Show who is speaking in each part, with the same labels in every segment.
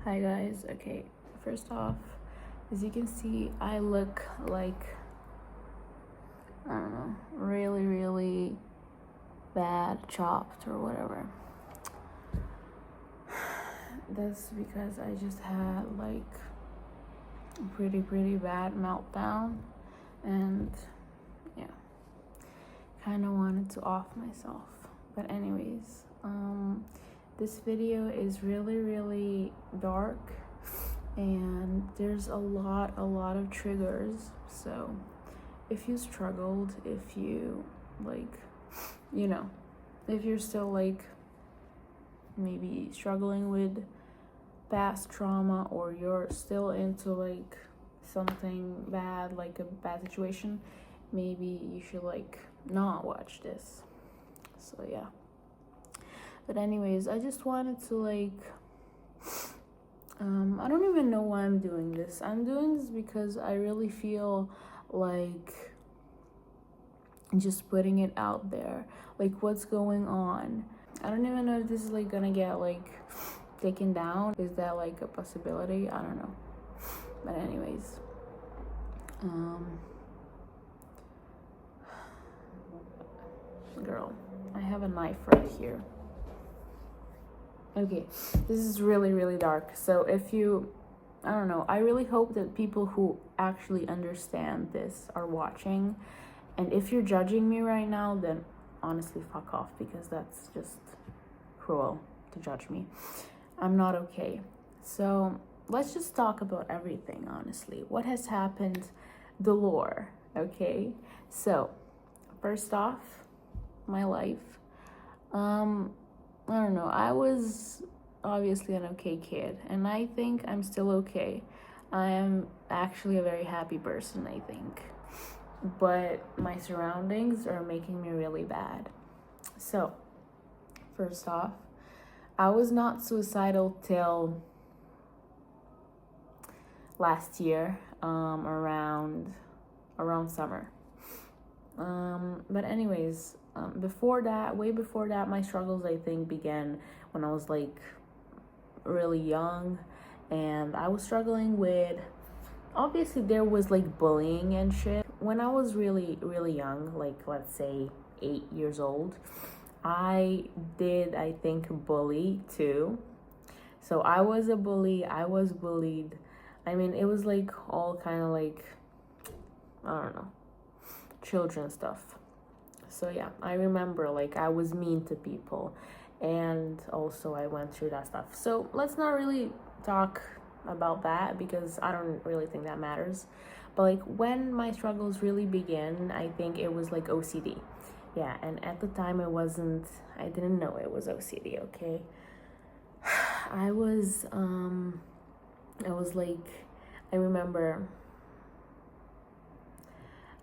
Speaker 1: Hi guys, okay, first off, as you can see, I look like, I don't know, really bad, chopped or whatever. That's because I just had like a pretty bad meltdown and yeah, kind of wanted to off myself. But anyways, this video is really dark and there's a lot of triggers. So if you struggled, if you like, if you're still like maybe struggling with past trauma, or you're still into like something bad, like a bad situation, maybe you should like not watch this. So yeah. But anyways, I just wanted to like, I don't even know why I'm doing this. I'm doing this because I really feel like just putting it out there, like what's going on. I don't even know if this is like gonna get like taken down. Is that like a possibility? I don't know. But anyways, girl, I have a knife right here. Okay, this is really dark. So if you, I don't know, I really hope that people who actually understand this are watching. And if you're judging me right now, then honestly fuck off, because that's just cruel to judge me. I'm not okay. So let's just talk about everything, honestly. What has happened, the lore, okay? So first off, my life. I don't know, I was obviously an okay kid, and I think I'm still okay. I am actually a very happy person, I think. But my surroundings are making me really bad. So, first off, I was not suicidal till last year, around summer. But anyways, way before that, my struggles I think began when I was like really young, and I was struggling with, obviously there was like bullying and shit. When I was really young, like let's say 8 years old, I think bully too. So I was a bully, I was bullied. I mean, it was like all kind of like, I don't know, children stuff. So yeah, I remember like I was mean to people, and also I went through that stuff. So let's not really talk about that, because I don't really think that matters. But like when my struggles really began, I think it was like OCD. Yeah, and at the time I didn't know it was OCD, okay? I was like, I remember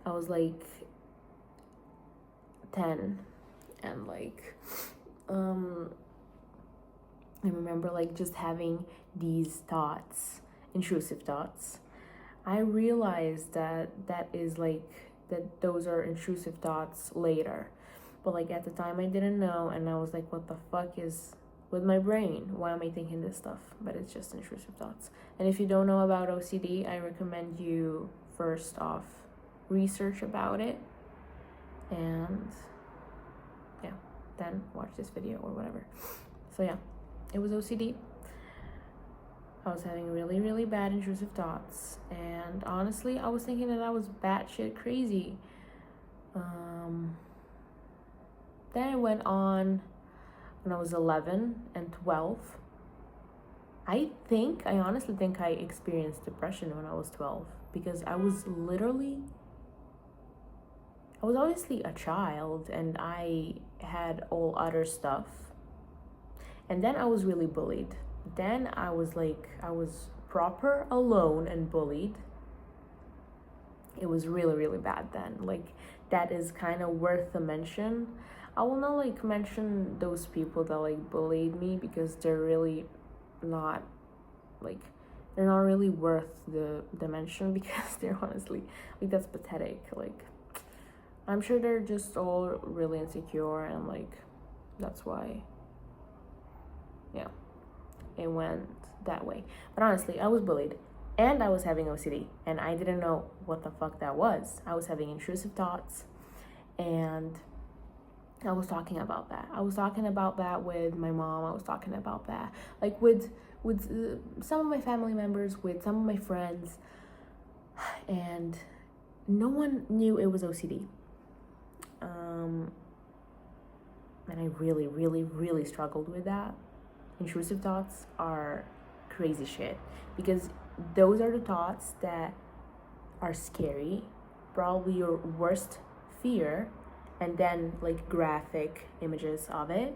Speaker 1: I was like 10, and like I remember like just having these thoughts, intrusive thoughts. I realized that those are intrusive thoughts later. But like at the time I didn't know, and I was like, what the fuck is with my brain? Why am I thinking this stuff? But it's just intrusive thoughts. And if you don't know about OCD, I recommend you first off research about it, and yeah, then watch this video or whatever. So yeah, it was OCD. I was having really bad intrusive thoughts, and honestly I was thinking that I was batshit crazy. Then it went on when I was 11 and 12. I honestly think I experienced depression when I was 12, because I was obviously a child, and I had all other stuff. And then I was really bullied. Then I was proper alone and bullied. It was really bad then. Like, that is kind of worth a mention. I will not like mention those people that like bullied me, because they're really not like, they're not really worth the mention, because they're honestly like, that's pathetic. Like, I'm sure they're just all really insecure, and like that's why, yeah. it went that way. But honestly, I was bullied and I was having OCD and I didn't know what the fuck that was. I was having intrusive thoughts, and I was talking about that. I was talking about that with my mom. I was talking about that like with some of my family members, with some of my friends, and no one knew it was OCD. And I really, really, really struggled with that. Intrusive thoughts are crazy shit, because those are the thoughts that are scary, probably your worst fear, and then like graphic images of it,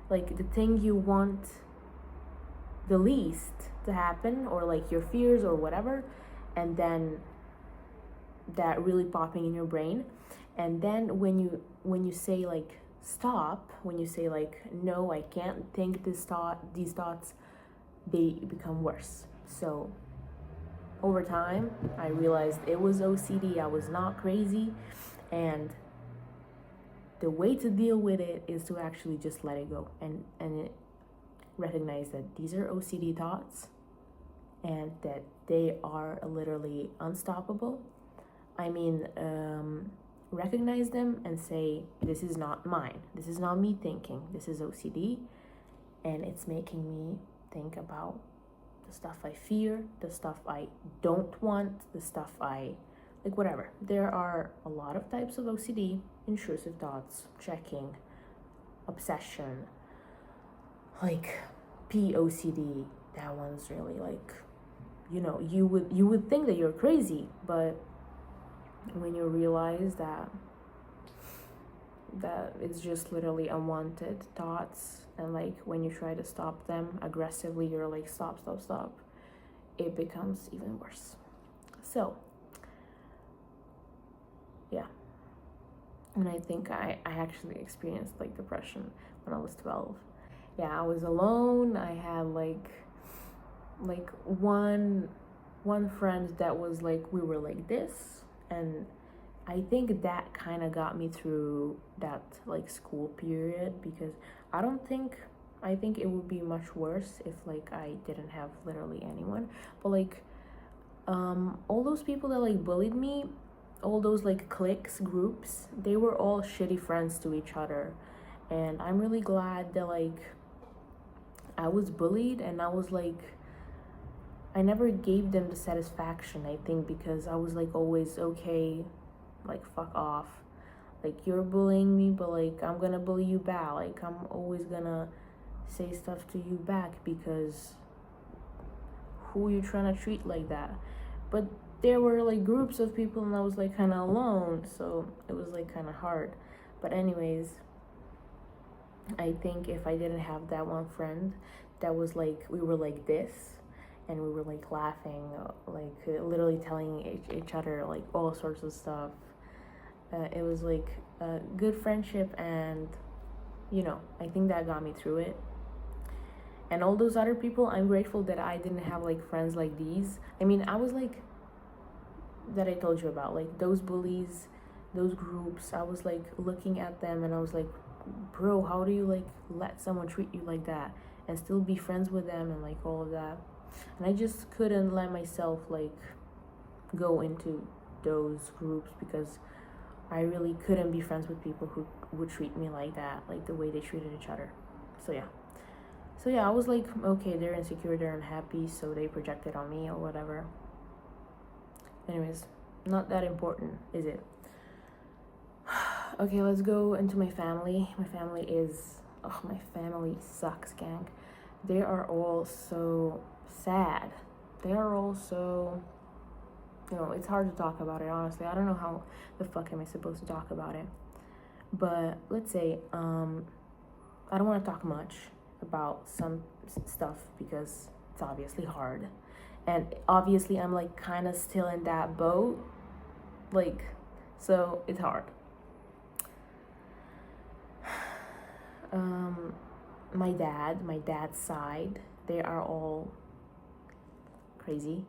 Speaker 1: like the thing you want the least to happen, or like your fears or whatever, and then that really popping in your brain. And then when you say like stop, when you say like no, I can't think these thoughts, they become worse. So over time I realized it was OCD. I was not crazy, and the way to deal with it is to actually just let it go and recognize that these are OCD thoughts and that they are literally unstoppable. I mean, recognize them and say, this is not mine. This is not me thinking. This is OCD, and it's making me think about the stuff I fear, the stuff I don't want, the stuff I like, whatever. There are a lot of types of OCD: intrusive thoughts, checking, obsession, like POCD. That one's really like, you would think that you're crazy, but when you realize that it's just literally unwanted thoughts, and like when you try to stop them aggressively, you're like stop, it becomes even worse. So yeah, and I think I actually experienced like depression when I was 12. Yeah, I was alone. I had like one friend that was like, we were like this, and I think that kind of got me through that like school period, because I think it would be much worse if like I didn't have literally anyone. But like all those people that like bullied me, all those like cliques, groups, they were all shitty friends to each other. And I'm really glad that like I was bullied, and I was like, I never gave them the satisfaction, I think, because I was like always, okay, like fuck off, like you're bullying me, but like I'm gonna bully you back, like I'm always gonna say stuff to you back, because who you trying to treat like that? But there were like groups of people, and I was like kind of alone, so it was like kind of hard. But anyways, I think if I didn't have that one friend that was like, we were like this, and we were like laughing, like literally telling each other like all sorts of stuff, it was like a good friendship, and I think that got me through it. And all those other people, I'm grateful that I didn't have like friends like these. I mean, I was like, that I told you about, like those bullies, those groups, I was like looking at them, and I was like, bro, how do you like let someone treat you like that and still be friends with them, and like all of that. And I just couldn't let myself like go into those groups, because I really couldn't be friends with people who would treat me like that, like the way they treated each other. So yeah, I was like, okay, they're insecure, they're unhappy, so they projected on me or whatever. Anyways, not that important, is it? Okay, let's go into my family. My family sucks, gang. They are all so sad. They are all so, it's hard to talk about it, honestly. I don't know how the fuck am I supposed to talk about it. But let's say, I don't want to talk much about some stuff, because it's obviously hard. And obviously I'm like kind of still in that boat. Like, so it's hard. My dad's side, they are all crazy.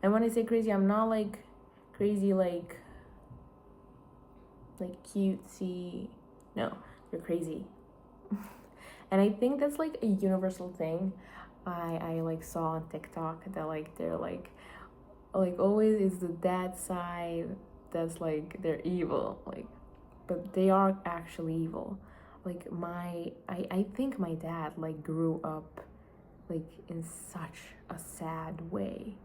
Speaker 1: And when I say crazy, I'm not like crazy like cutesy. No, they're crazy. And I think that's like a universal thing. I like saw on TikTok that like they're like always is the dad side that's like they're evil, like, but they are actually evil. Like I think my dad like grew up like in such a sad way.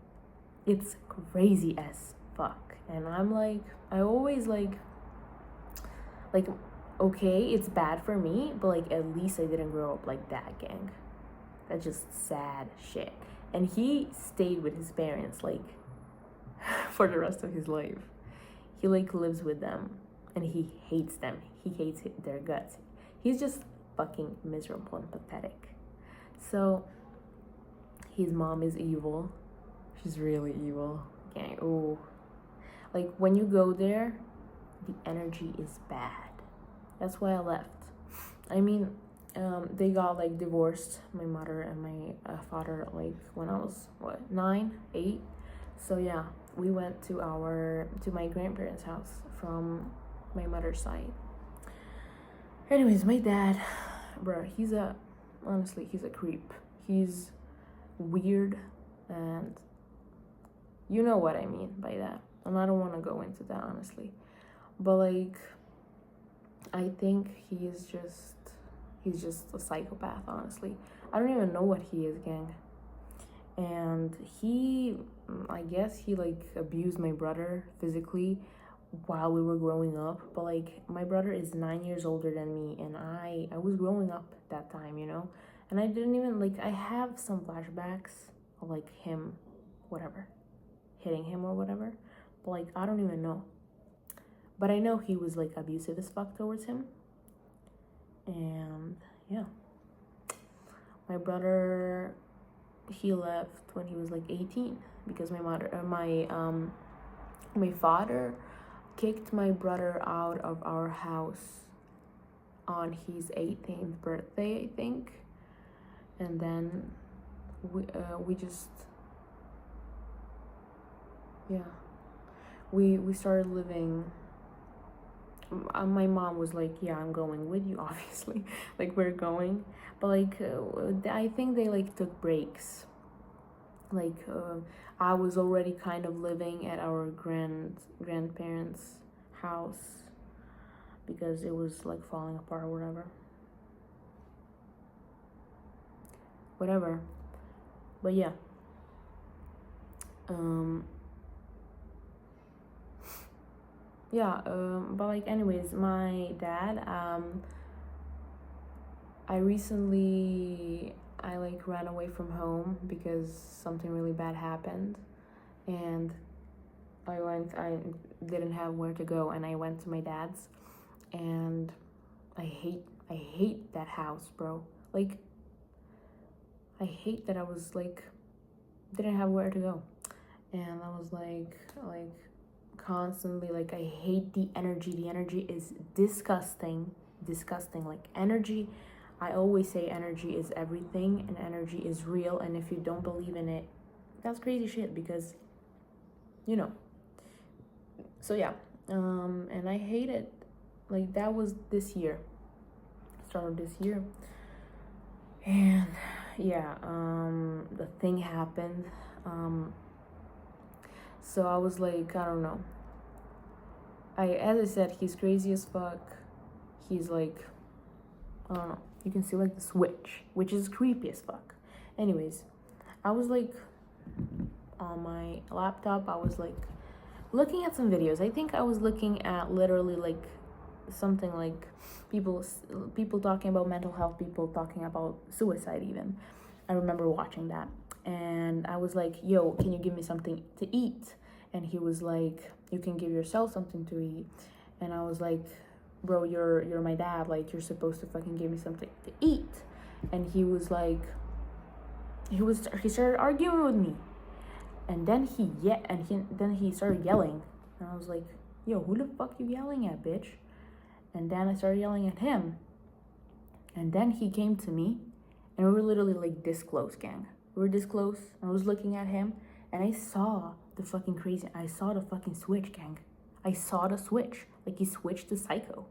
Speaker 1: It's crazy as fuck. And I'm like, I always like okay, it's bad for me, but like at least I didn't grow up like that, gang. That's just sad shit. And he stayed with his parents like for the rest of his life. He like lives with them and he hates them. He hates their guts. He's just fucking miserable and pathetic. So his mom is evil. She's really evil. Okay, oh. Like when you go there, the energy is bad. That's why I left. I mean, they got like divorced, my mother and my father, like when I was what, 9, 8. So yeah, we went to my grandparents' house from my mother's side. Anyways, my dad, bro, honestly, he's a creep. He's weird, and you know what I mean by that. And I don't want to go into that, honestly. But like, I think he's just a psychopath, honestly. I don't even know what he is, gang. And I guess he like abused my brother physically while we were growing up. But like, my brother is 9 years older than me, and I was growing up that time, you know. And I didn't even like, I have some flashbacks of like him, whatever, hitting him or whatever. But like, I don't even know. But I know he was like abusive as fuck towards him. And yeah, my brother, he left when he was like 18 because my father kicked my brother out of our house on his 18th birthday, I think. And then we just, yeah, we started living. My mom was like, yeah, I'm going with you, obviously. Like, we're going. But like, I think they like took breaks. Like, I was already kind of living at our grandparents' house because it was like falling apart or whatever. But yeah, but like, anyways, my dad, I like ran away from home because something really bad happened, and I didn't have where to go, and I went to my dad's, and I hate that house, bro. Like, I hate that I was like, didn't have where to go, and I was like constantly like, I hate the energy is disgusting. Like, energy, I always say energy is everything and energy is real, and if you don't believe in it, that's crazy shit, because you know. So yeah, and I hate it. Like, that was this year, start of this year, and yeah, the thing happened. So I was like, I don't know. As I said, he's crazy as fuck. He's like, I don't know. You can see like the switch, which is creepy as fuck. Anyways, I was like on my laptop. I was like looking at some videos. I think I was looking at literally like something like people talking about mental health, people talking about suicide even. I remember watching that, and I was like, yo, can you give me something to eat? And he was like, you can give yourself something to eat. And I was like, bro, you're my dad, like, you're supposed to fucking give me something to eat. And he was like, he started arguing with me, and then he started yelling, and I was like, yo, who the fuck you yelling at, bitch? And then I started yelling at him, and then he came to me, and we were literally like this close, gang. We were this close. I was looking at him, and I saw the fucking switch, gang. I saw the switch. Like, he switched to psycho,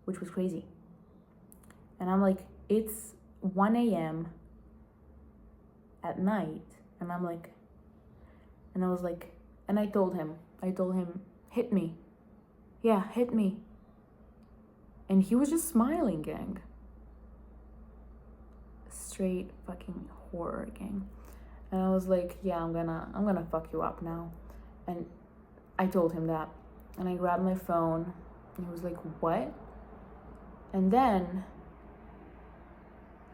Speaker 1: which was crazy. And I'm like, it's 1 a.m. at night. And I'm like, and I was like, and I told him, hit me. Yeah, hit me. And he was just smiling, gang. Straight fucking horror, gang. And I was like, yeah, I'm gonna fuck you up now. And I told him that. And I grabbed my phone. And he was like, what? And then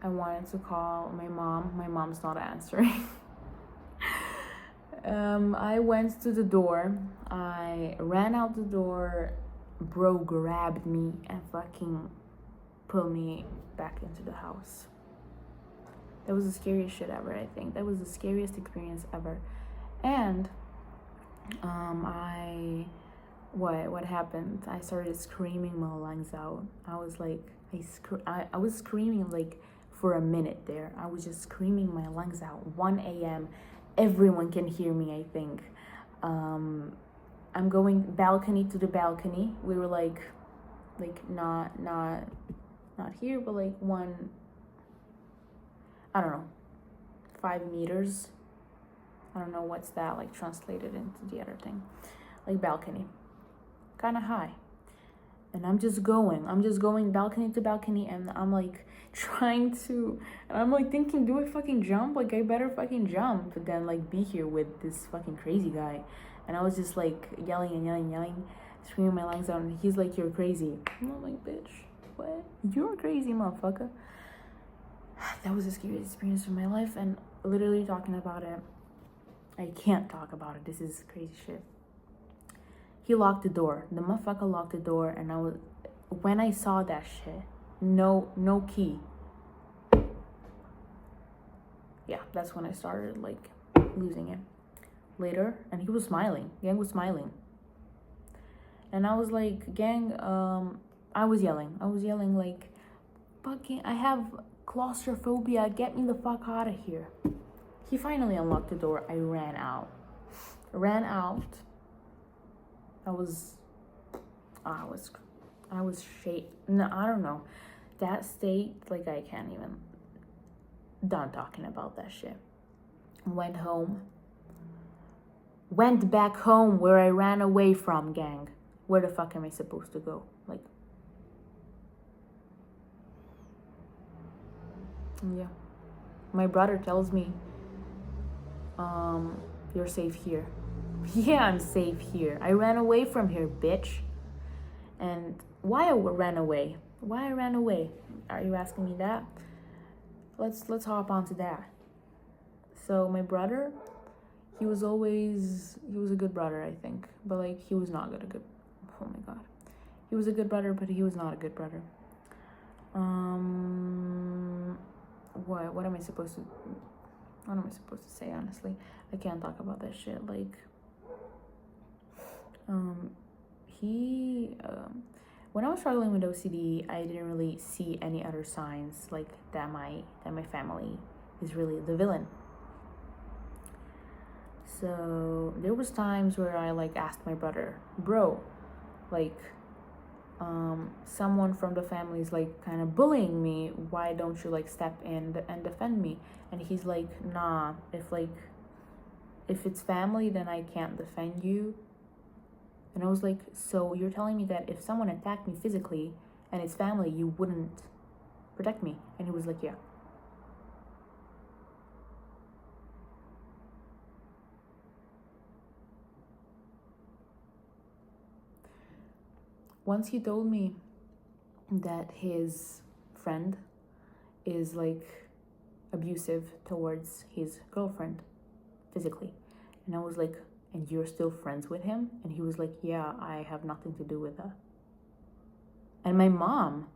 Speaker 1: I wanted to call my mom. My mom's not answering. I went to the door. I ran out the door. Bro grabbed me and fucking pulled me back into the house. That was the scariest shit ever, I think. That was the scariest experience ever. And what happened? I started screaming my lungs out. I was like, I was screaming like for a minute there. I was just screaming my lungs out. 1 a.m. Everyone can hear me, I think. I'm going balcony to the balcony. We were like not here, but like one, I don't know, 5 meters. I don't know what's that like translated into the other thing. Like balcony. Kind of high. And I'm just going balcony to balcony, and I'm like trying to, and I'm like thinking, do I fucking jump? Like I better fucking jump than like be here with this fucking crazy guy. And I was just like yelling and yelling and yelling, screaming my lungs out, and he's like, you're crazy. And I'm like, bitch, what? You're crazy, motherfucker. That was the scariest experience of my life, and literally talking about it, I can't talk about it. This is crazy shit. He locked the door. The motherfucker locked the door, and when I saw that shit, no key. Yeah, that's when I started like losing it. Later, and he was smiling. Gang was smiling. And I was like, gang, I was yelling like, fucking, I have claustrophobia. Get me the fuck out of here. He finally unlocked the door. I ran out. I was shaking. No, I don't know. That state, like I can't even. Done talking about that shit. Went home. Went back home where I ran away from, gang. Where the fuck am I supposed to go? Like, yeah. My brother tells me, you're safe here. Yeah, I'm safe here. I ran away from here, bitch. And why I ran away? Why I ran away? Are you asking me that? Let's hop onto that. So my brother, he was a good brother, I think. But like he was not good. Oh my god. He was a good brother, but he was not a good brother. What am I supposed to say, honestly? I can't talk about that shit. Like when I was struggling with OCD, I didn't really see any other signs like that my family is really the villain. So there was times where I like asked my brother, bro, like someone from the family is like kind of bullying me. Why don't you like step in and defend me? And he's like, nah, if it's family, then I can't defend you. And I was like, so you're telling me that if someone attacked me physically and it's family, you wouldn't protect me? And he was like, yeah. Once he told me that his friend is like abusive towards his girlfriend physically. And I was like, and you're still friends with him? And he was like, yeah, I have nothing to do with that. And my mom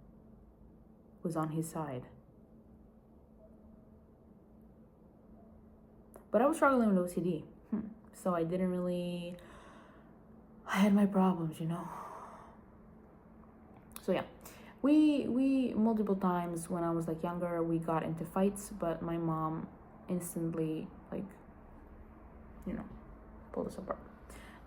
Speaker 1: was on his side. But I was struggling with OCD. So I had my problems, you know. So yeah, we multiple times when I was like younger, we got into fights, but my mom instantly like, you know, pulled us apart.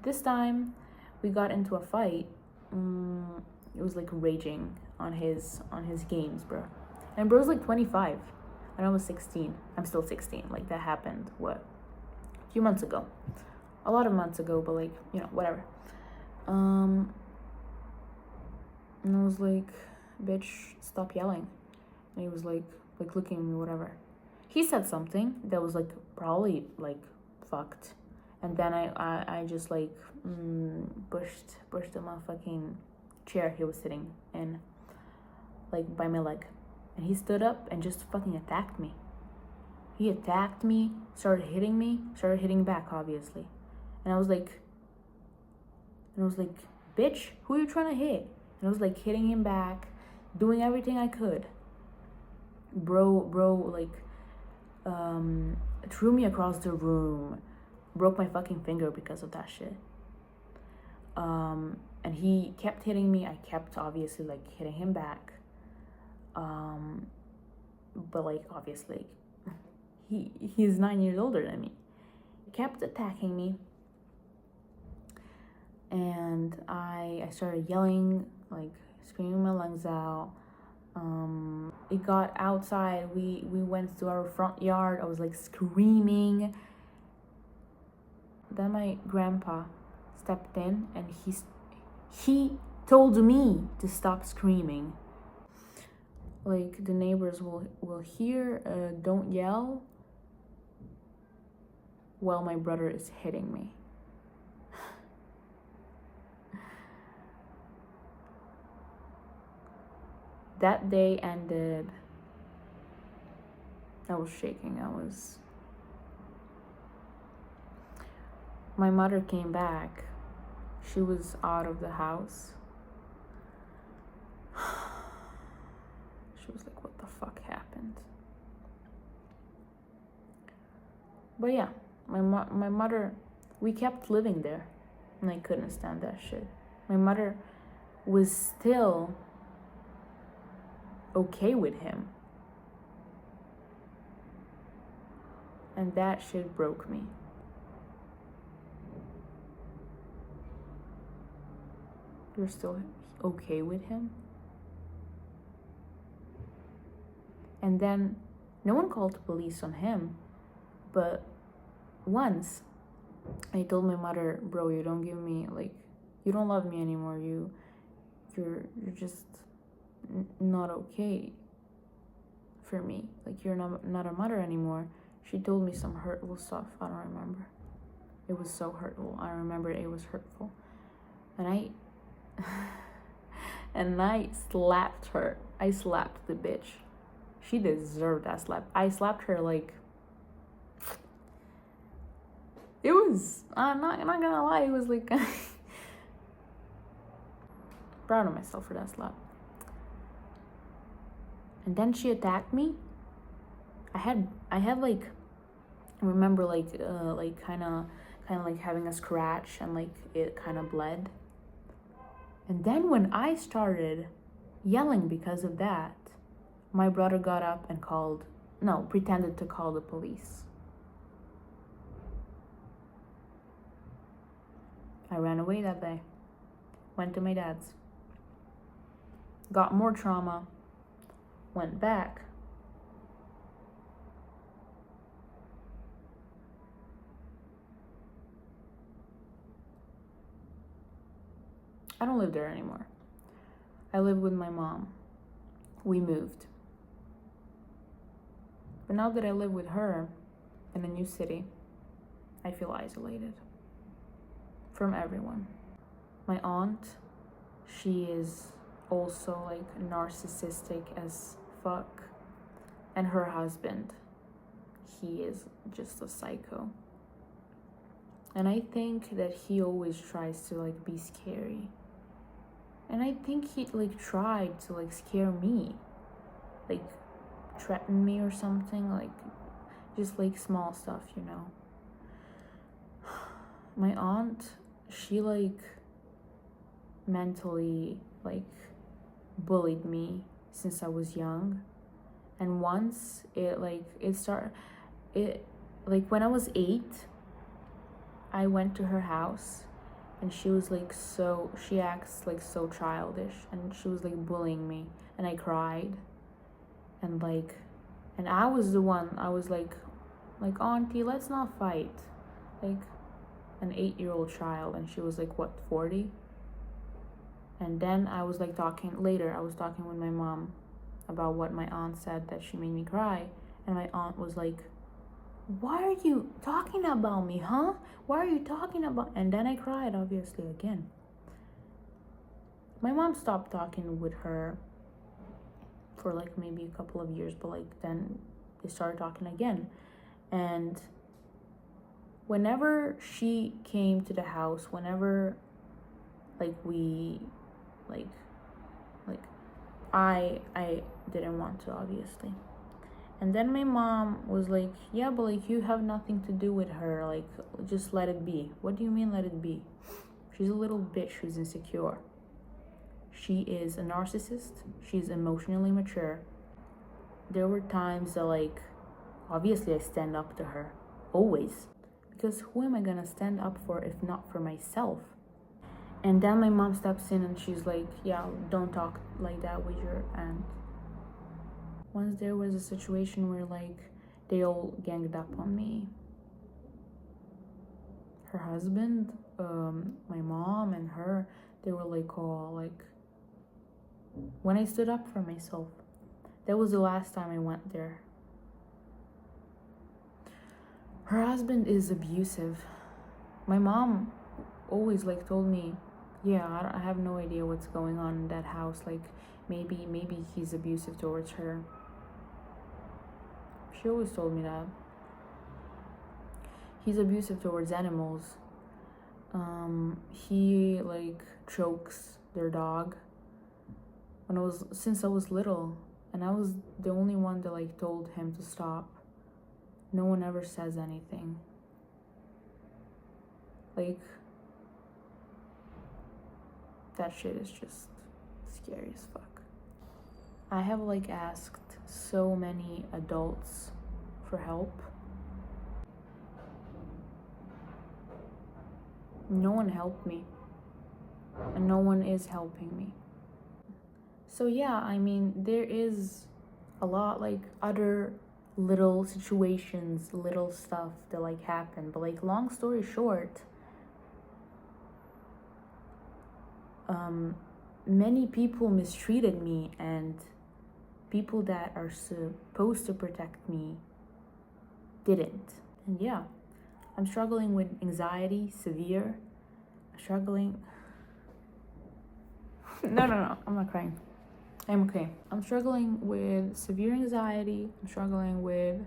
Speaker 1: This time we got into a fight. It was like raging on his games, bro. And bro's like 25. when I was 16. I'm still 16. Like, that happened, what? A few months ago. A lot of months ago, but like, you know, whatever. And I was like, bitch, stop yelling. And he was like looking at me, whatever. He said something that was like probably like fucked. And then I just like pushed the motherfucking chair he was sitting in, like by my leg. And he stood up and just fucking attacked me. He attacked me, started hitting back, obviously. And I was like, bitch, who are you trying to hit? And I was like hitting him back, doing everything I could. Bro, like, threw me across the room, broke my fucking finger because of that shit. And he kept hitting me. I kept obviously like hitting him back. But like obviously, he's 9 years older than me. He kept attacking me. And I started yelling, like screaming my lungs out. It got outside. We went to our front yard. I was like screaming. Then my grandpa stepped in and he told me to stop screaming. Like, the neighbors will hear, don't yell, while my brother is hitting me. That day ended. I was shaking. My mother came back. She was out of the house. She was like, what the fuck happened? But yeah, my mother, we kept living there. And I couldn't stand that shit. My mother was still okay with him. And that shit broke me. You're still okay with him? And then no one called the police on him. But once I told my mother, bro, you don't give me, like, you don't love me anymore. You're just not okay for me. Like, you're not a mother anymore. She told me some hurtful stuff. I don't remember. It was so hurtful. I remember it was hurtful. And I slapped her. I slapped the bitch. She deserved that slap. I slapped her like, it was, I'm not gonna lie, it was like, proud of myself for that slap. And then she attacked me. I had like, I remember like kind of like having a scratch and like it kind of bled. And then when I started yelling because of that, my brother got up and pretended to call the police. I ran away that day. Went to my dad's. Got more trauma. Went back. I don't live there anymore. I live with my mom. We moved. But now that I live with her in a new city, I feel isolated from everyone. My aunt, she is also like narcissistic as fuck. And her husband, he is just a psycho. And I think that he always tries to like be scary. And I think he like tried to like scare me. Like threaten me or something, like just like small stuff, you know. My aunt, she like mentally like bullied me since I was young. And once it when I was 8, I went to her house and she was like she acts like so childish and she was like bullying me and I cried. And And I was the one, I was like, auntie, let's not fight. Like an 8-year-old child, and she was like, what, 40? And then I was like talking with my mom about what my aunt said, that she made me cry. And my aunt was like, why are you talking about me, huh? Why are you talking about? And then I cried, obviously, again. My mom stopped talking with her for like maybe a couple of years, but like then they started talking again. And whenever she came to the house, whenever like we like I didn't want to, obviously. And then my mom was like, yeah, but like you have nothing to do with her, like just let it be. What do you mean let it be? She's a little bitch who's insecure. She is a narcissist. She's emotionally mature. There were times that like obviously I stand up to her, always, because who am I gonna stand up for if not for myself? And then my mom steps in and she's like, yeah, don't talk like that with your aunt. Once there was a situation where like they all ganged up on me. Her husband, my mom and her, they were like, oh, like when I stood up for myself. That was the last time I went there. Her husband is abusive. My mom always like told me, yeah, I have no idea what's going on in that house. Like maybe he's abusive towards her. She always told me that. He's abusive towards animals. He like chokes their dog. Since I was little, and I was the only one that like told him to stop. No one ever says anything. Like that shit is just scary as fuck. I have like asked so many adults for help. No one helped me, and no one is helping me. So yeah, I mean, there is a lot like other little situations, little stuff that like happen, but like long story short, many people mistreated me, and people that are supposed to protect me didn't. And yeah, I'm struggling with anxiety, severe. No, I'm not crying. I'm okay. I'm struggling with severe anxiety. I'm struggling with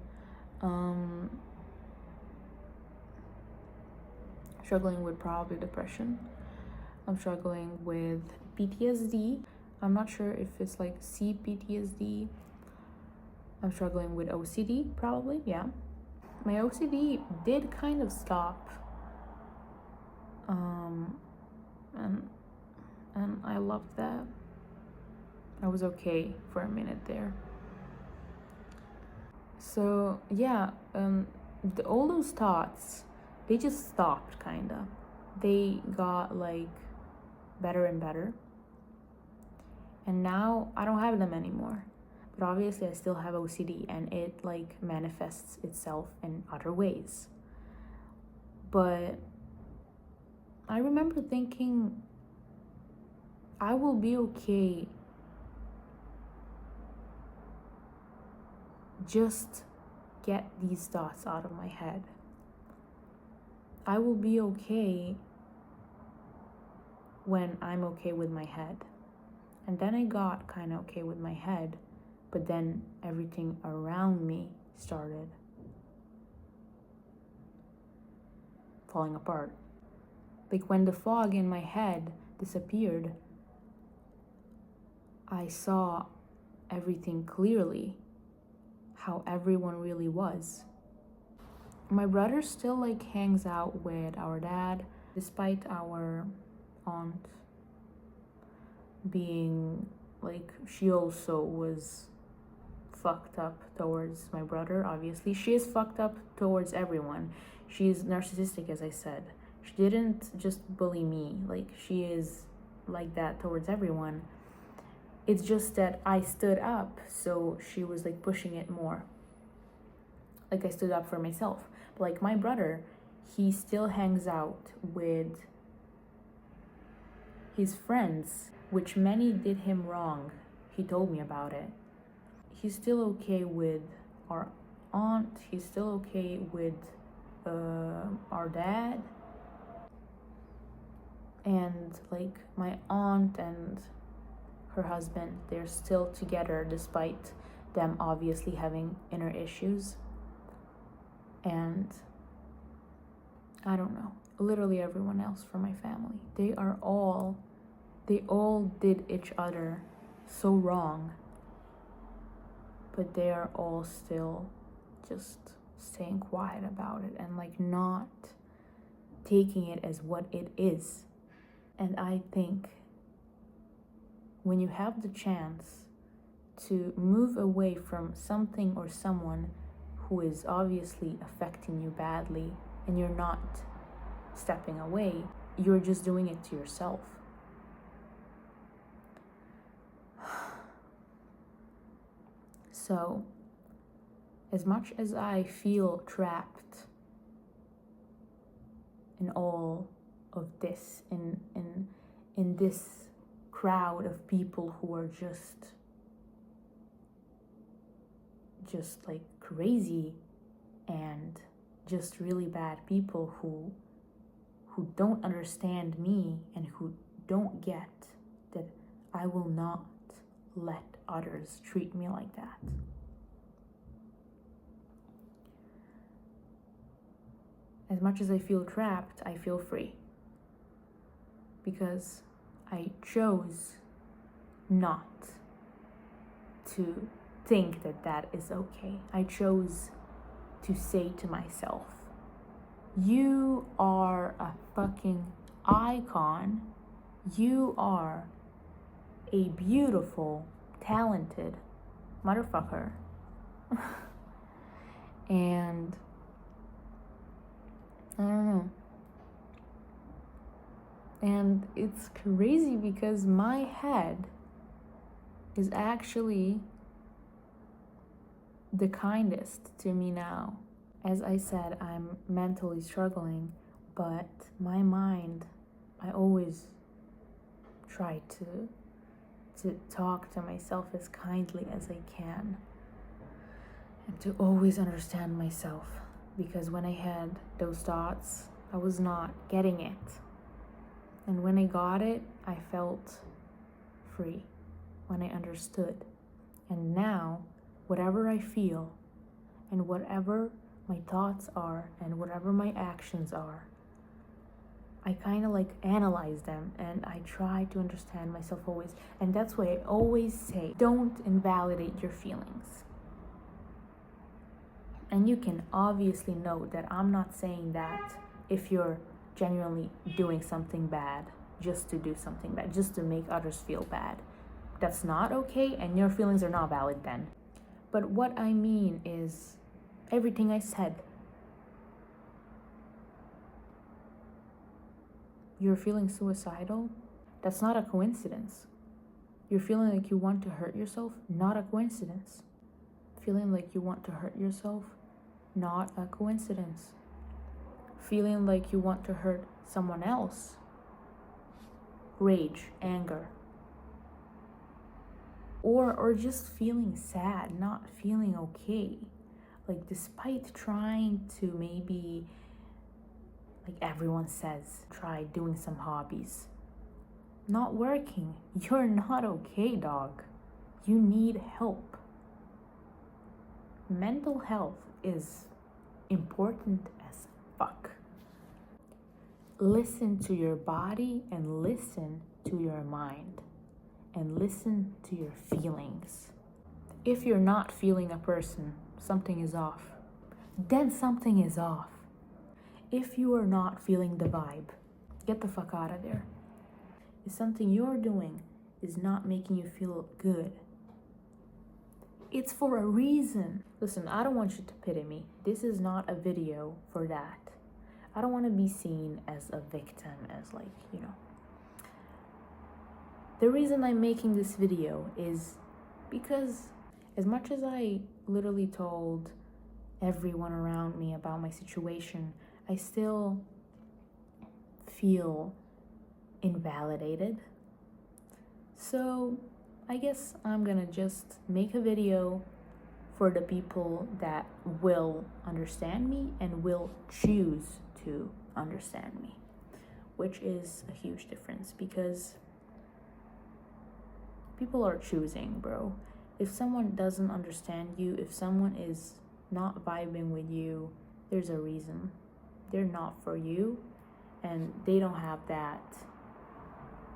Speaker 1: probably depression. I'm struggling with PTSD. I'm not sure if it's like CPTSD. I'm struggling with OCD, probably, yeah. My OCD did kind of stop. And I loved that. I was okay for a minute there. So yeah, all those thoughts, they just stopped, kinda. They got like better and better. And now I don't have them anymore. But obviously I still have OCD, and it like manifests itself in other ways. But I remember thinking, I will be okay. Just get these thoughts out of my head. I will be okay when I'm okay with my head. And then I got kind of okay with my head, but then everything around me started falling apart. Like when the fog in my head disappeared, I saw everything clearly, how everyone really was. My brother still like hangs out with our dad, despite our aunt being like, she also was fucked up towards my brother. Obviously she is fucked up towards everyone. She's narcissistic, as I said. She didn't just bully me, like she is like that towards everyone. It's just that I stood up, so she was like pushing it more. Like I stood up for myself. But like my brother, he still hangs out with his friends, which many did him wrong. He told me about it. He's still okay with our aunt. He's still okay with our dad. And like my aunt and her husband, they're still together despite them obviously having inner issues. And I don't know, literally everyone else from my family, they all did each other so wrong, but they are all still just staying quiet about it and like not taking it as what it is. And I think when you have the chance to move away from something or someone who is obviously affecting you badly and you're not stepping away, you're just doing it to yourself. So, as much as I feel trapped in all of this, in this crowd of people who are just like crazy and just really bad people who don't understand me and who don't get that I will not let others treat me like that. As much as I feel trapped, I feel free. Because I chose not to think that that is okay. I chose to say to myself, you are a fucking icon. You are a beautiful, talented motherfucker. And I don't know. And it's crazy because my head is actually the kindest to me now. As I said, I'm mentally struggling, but my mind, I always try to talk to myself as kindly as I can and to always understand myself, because when I had those thoughts, I was not getting it. And when I got it, I felt free when I understood. And now, whatever I feel and whatever my thoughts are and whatever my actions are, I kind of like analyze them and I try to understand myself always. And that's why I always say, don't invalidate your feelings. And you can obviously note that I'm not saying that if you're genuinely doing something bad just to do something bad, just to make others feel bad. That's not okay, and your feelings are not valid then. But what I mean is everything I said. You're feeling suicidal? That's not a coincidence. You're feeling like you want to hurt yourself? Not a coincidence. Feeling like you want to hurt yourself? Not a coincidence. Feeling like you want to hurt someone else? Rage, anger. Or just feeling sad, not feeling okay. Like despite trying to maybe, like everyone says, try doing some hobbies. Not working. You're not okay, dog. You need help. Mental health is important as fuck. Listen to your body and listen to your mind and listen to your feelings. If you're not feeling a person, something is off. Then something is off. If you are not feeling the vibe, get the fuck out of there. If something you're doing is not making you feel good, it's for a reason. Listen, I don't want you to pity me. This is not a video for that. I don't want to be seen as a victim, as like, you know. The reason I'm making this video is because as much as I literally told everyone around me about my situation, I still feel invalidated. So I guess I'm gonna just make a video for the people that will understand me and will choose to understand me, which is a huge difference because people are choosing, bro. If someone doesn't understand you, if someone is not vibing with you, there's a reason. They're not for you, and they don't have that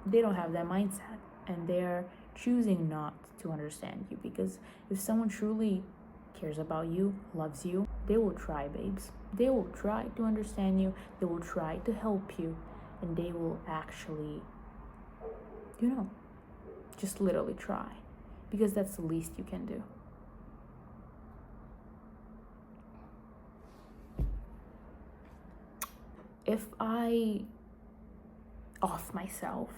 Speaker 1: mindset, and they're choosing not to understand you. Because if someone truly cares about you, loves you, they will try, babes. They will try to understand you, they will try to help you, and they will actually, just literally try, because that's the least you can do. If I off myself,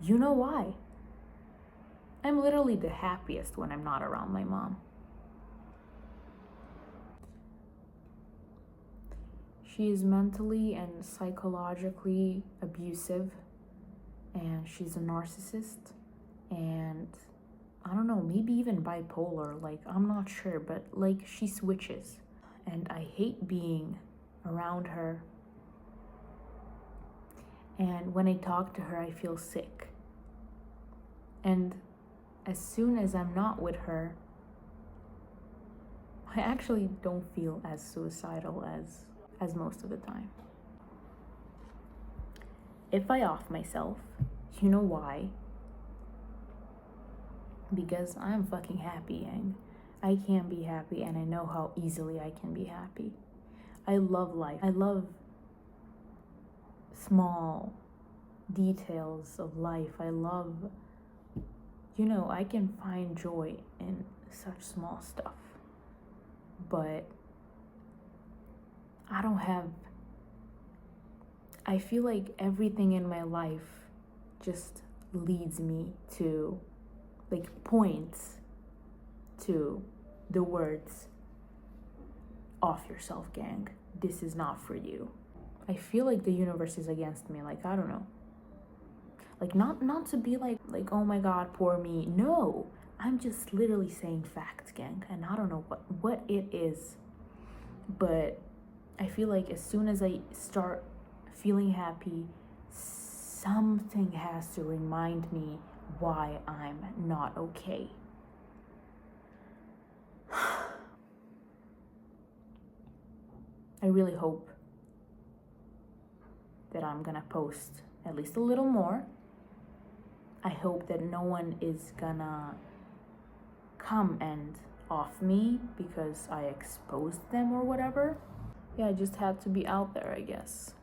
Speaker 1: you know why? I'm literally the happiest when I'm not around my mom. She is mentally and psychologically abusive, and she's a narcissist, and I don't know, maybe even bipolar, like I'm not sure, but like she switches, and I hate being around her. And when I talk to her, I feel sick. And as soon as I'm not with her, I actually don't feel as suicidal as most of the time. If I off myself, you know why? Because I'm fucking happy, and I can be happy, and I know how easily I can be happy. I love life. I love small details of life. I love, I can find joy in such small stuff. But I feel like everything in my life just leads me to, points to the words, off yourself, gang. This is not for you. I feel like the universe is against me. I don't know. Not to be like, oh my God, poor me. No, I'm just literally saying facts, gang. And I don't know what it is. But I feel like as soon as I start feeling happy, something has to remind me why I'm not okay. I really hope that I'm gonna post at least a little more. I hope that no one is gonna come and off me because I exposed them or whatever. Yeah, I just had to be out there, I guess.